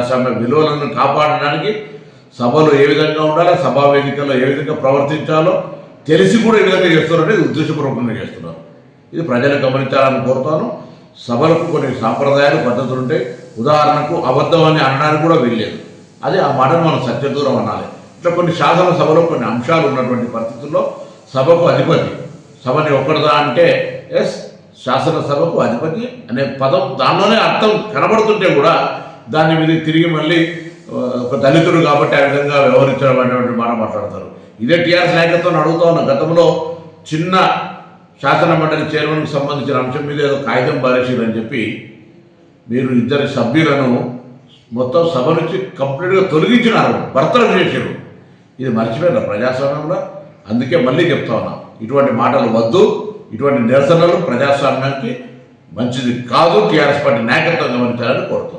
ప్రజాస్వామ్య విలువలను కాపాడడానికి సభలు ఏ విధంగా ఉండాలో, సభా వేదికల్లో ఏ విధంగా ప్రవర్తించాలో తెలిసి కూడా ఏ విధంగా చేస్తున్నారనేది ఉద్దేశపూర్వకంగా చేస్తున్నారు. ఇది ప్రజలు గమనించాలని కోరుతాను. సభలకు కొన్ని సాంప్రదాయాలు, పద్ధతులు ఉంటాయి. ఉదాహరణకు అబద్ధం అని అనడానికి కూడా వీల్లేదు. అది ఆ మాటను మనం సత్యదూరం అనాలి. ఇట్లా కొన్ని శాసనసభలో కొన్ని అంశాలు ఉన్నటువంటి పరిస్థితుల్లో సభకు అధిపతి, సభని ఒక్కడదా అంటే ఎస్ శాసనసభకు అధిపతి అనే పదం దానిలోనే అర్థం కనబడుతుంటే కూడా దాని మీద తిరిగి మళ్ళీ ఒక దళితుడు కాబట్టి ఆ విధంగా వ్యవహరించడం అనేటువంటి మాట మాట్లాడతారు. ఇదే టీఆర్ఎస్ నాయకత్వం అడుగుతా ఉన్న గతంలో చిన్న శాసన మండలి చైర్మన్కి సంబంధించిన అంశం మీద ఏదో కాగితం పారేసిరని చెప్పి మీరు ఇద్దరు సభ్యులను మొత్తం సభ నుంచి కంప్లీట్గా తొలగించినారు, బర్తరఫ్ చేశారు. ఇది మర్చిపోయిన ప్రజాస్వామ్యంలో. అందుకే మళ్ళీ చెప్తా ఉన్నాం, ఇటువంటి మాటలు వద్దు, ఇటువంటి నిరసనలు ప్రజాస్వామ్యానికి మంచిది కాదు. టీఆర్ఎస్ పార్టీ నాయకత్వం గమనించాలని కోరుతున్నాం.